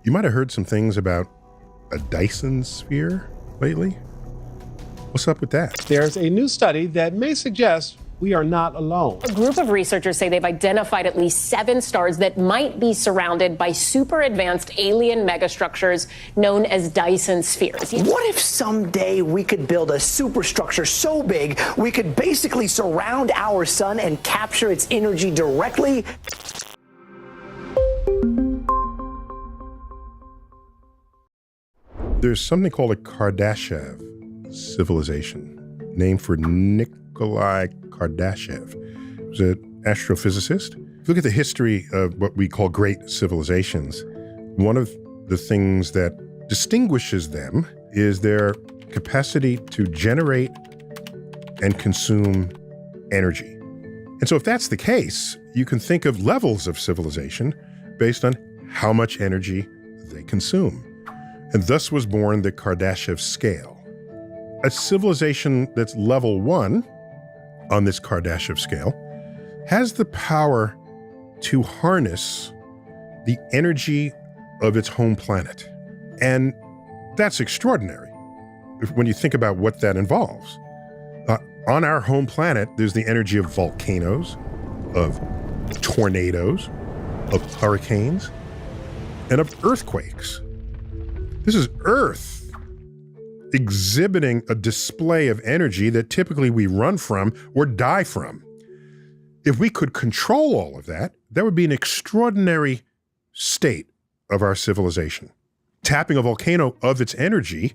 You might have heard some things about a Dyson sphere lately. What's up with that? There's a new study that may suggest we are not alone. A group of researchers say they've identified at least 7 stars that might be surrounded by super advanced alien megastructures known as Dyson Spheres. What if someday we could build a superstructure so big we could basically surround our sun and capture its energy directly? There's something called a Kardashev civilization, named for Nikolai Kardashev. He was an astrophysicist. If you look at the history of what we call great civilizations, one of the things that distinguishes them is their capacity to generate and consume energy. And so if that's the case, you can think of levels of civilization based on how much energy they consume. And thus was born the Kardashev Scale. A civilization that's level 1 on this Kardashev Scale has the power to harness the energy of its home planet. And that's extraordinary when you think about what that involves. On our home planet, there's the energy of volcanoes, of tornadoes, of hurricanes, and of earthquakes. This is Earth exhibiting a display of energy that typically we run from or die from. If we could control all of that, that would be an extraordinary state of our civilization. Tapping a volcano of its energy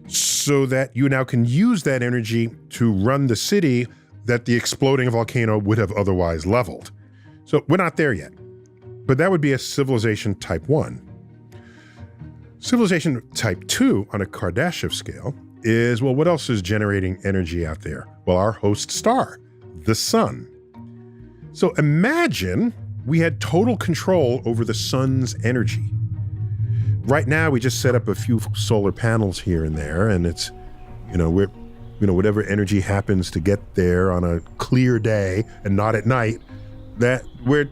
so that you now can use that energy to run the city that the exploding volcano would have otherwise leveled. So we're not there yet, but that would be a civilization type 1. Civilization type 2 on a Kardashev scale is, well, what else is generating energy out there? Well, our host star, the sun. So imagine we had total control over the sun's energy. Right now, we just set up a few solar panels here and there, and it's, whatever energy happens to get there on a clear day and not at night, that we're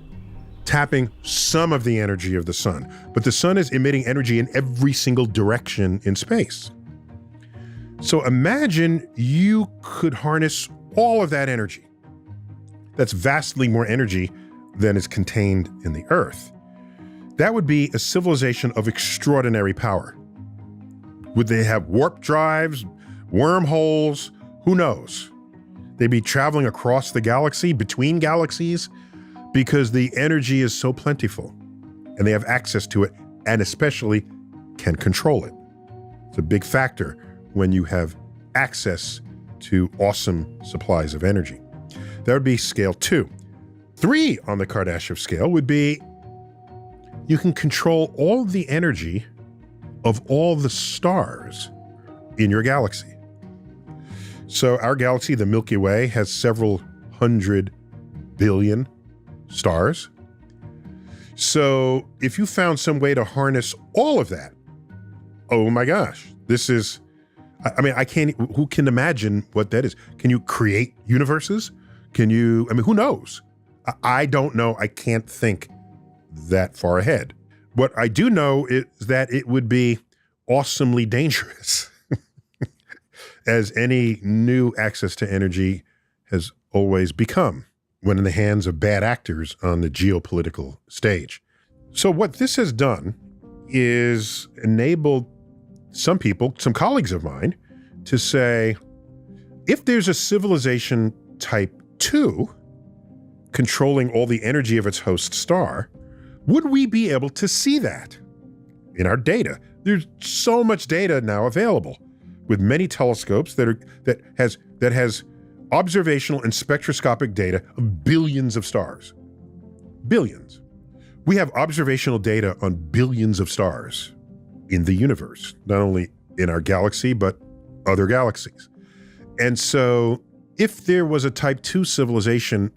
tapping some of the energy of the sun. But the sun is emitting energy in every single direction in space. So imagine you could harness all of that energy. That's vastly more energy than is contained in the Earth. That would be a civilization of extraordinary power. Would they have warp drives, wormholes? Who knows? They'd be traveling across the galaxy, between galaxies, because the energy is so plentiful and they have access to it and especially can control it. It's a big factor when you have access to awesome supplies of energy. That would be scale 2. 3 on the Kardashev scale would be you can control all the energy of all the stars in your galaxy. So our galaxy, the Milky Way, has several 100 billion stars. So if you found some way to harness all of that, oh my gosh, this is, who can imagine what that is? Can you create universes? Who knows? I don't know. I can't think that far ahead. What I do know is that it would be awesomely dangerous, as any new access to energy has always become when in the hands of bad actors on the geopolitical stage. So what this has done is enabled some people, some colleagues of mine, to say, if there's a civilization type 2 controlling all the energy of its host star, would we be able to see that in our data? There's so much data now available with many telescopes that has observational and spectroscopic data of billions of stars. Billions. We have observational data on billions of stars in the universe, not only in our galaxy, but other galaxies. And so if there was a type 2 civilization,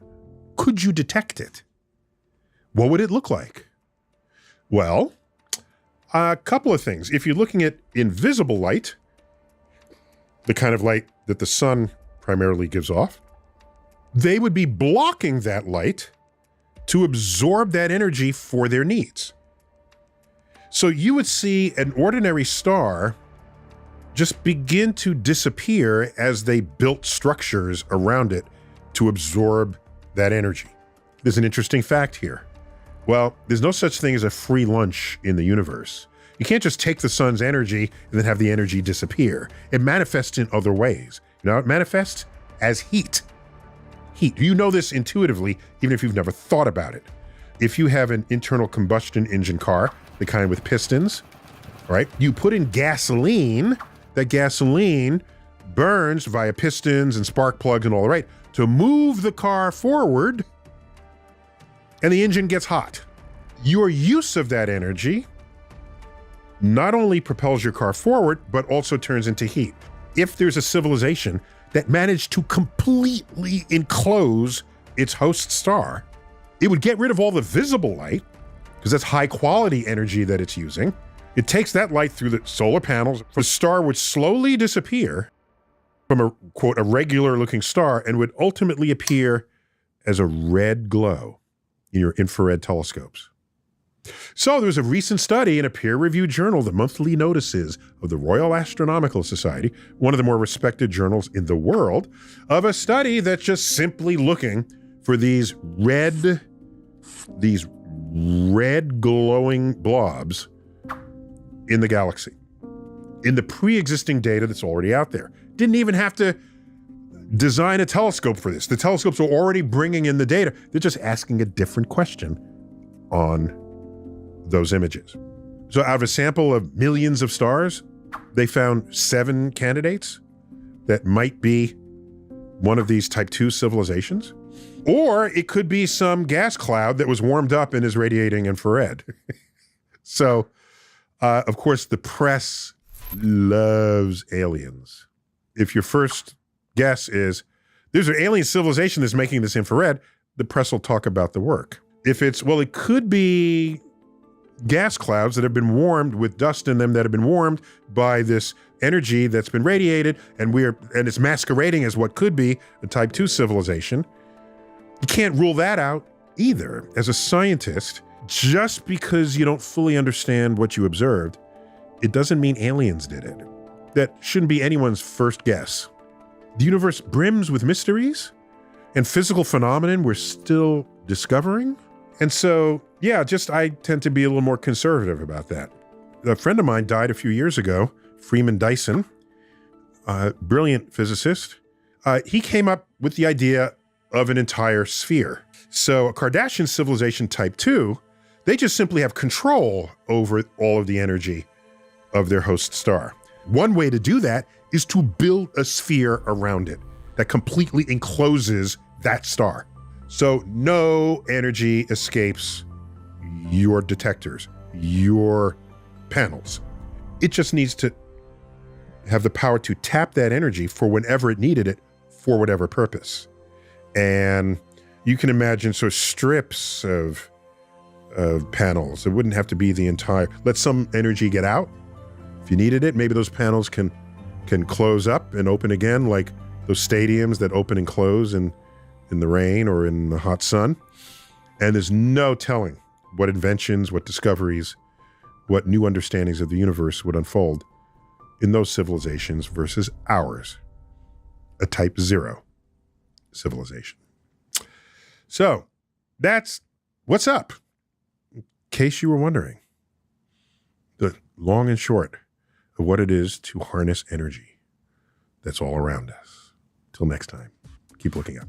could you detect it? What would it look like? Well, a couple of things. If you're looking at invisible light, the kind of light that the sun primarily gives off, they would be blocking that light to absorb that energy for their needs. So you would see an ordinary star just begin to disappear as they built structures around it to absorb that energy. There's an interesting fact here. Well, there's no such thing as a free lunch in the universe. You can't just take the sun's energy and then have the energy disappear. It manifests in other ways. You know how it manifests? As heat. Heat. You know this intuitively, even if you've never thought about it. If you have an internal combustion engine car, the kind with pistons, right? You put in gasoline, that gasoline burns via pistons and spark plugs and all the right to move the car forward, and the engine gets hot. Your use of that energy not only propels your car forward, but also turns into heat. If there's a civilization that managed to completely enclose its host star, it would get rid of all the visible light, because that's high quality energy that it's using. It takes that light through the solar panels. The star would slowly disappear from a, quote, a regular looking star and would ultimately appear as a red glow in your infrared telescopes. So there was a recent study in a peer-reviewed journal, the Monthly Notices of the Royal Astronomical Society, one of the more respected journals in the world, of a study that's just simply looking for these red glowing blobs in the galaxy, in the pre-existing data that's already out there. Didn't even have to design a telescope for this. The telescopes are already bringing in the data. They're just asking a different question on those images. So out of a sample of millions of stars, they found 7 candidates that might be one of these type 2 civilizations. Or it could be some gas cloud that was warmed up and is radiating infrared. So, of course, the press loves aliens. If your first guess is, there's an alien civilization that's making this infrared, the press will talk about the work. If it's, well, it could be gas clouds that have been warmed with dust in them that have been warmed by this energy that's been radiated, and it's masquerading as what could be a type 2 civilization. You can't rule that out either. As a scientist, just because you don't fully understand what you observed, it doesn't mean aliens did it. That shouldn't be anyone's first guess. The universe brims with mysteries and physical phenomenon we're still discovering. And so, yeah, I tend to be a little more conservative about that. A friend of mine died a few years ago, Freeman Dyson, a brilliant physicist. He came up with the idea of an entire sphere. So a Kardashev civilization type 2, they just simply have control over all of the energy of their host star. One way to do that is to build a sphere around it that completely encloses that star. So no energy escapes your detectors, your panels. It just needs to have the power to tap that energy for whenever it needed it for whatever purpose. And you can imagine strips of panels. It wouldn't have to be the entire, let some energy get out. If you needed it, maybe those panels can close up and open again, like those stadiums that open and close in the rain or in the hot sun. And there's no telling what inventions, what discoveries, what new understandings of the universe would unfold in those civilizations versus ours, a type 0 civilization. So that's what's up, in case you were wondering. The long and short of what it is to harness energy that's all around us. Till next time, keep looking up.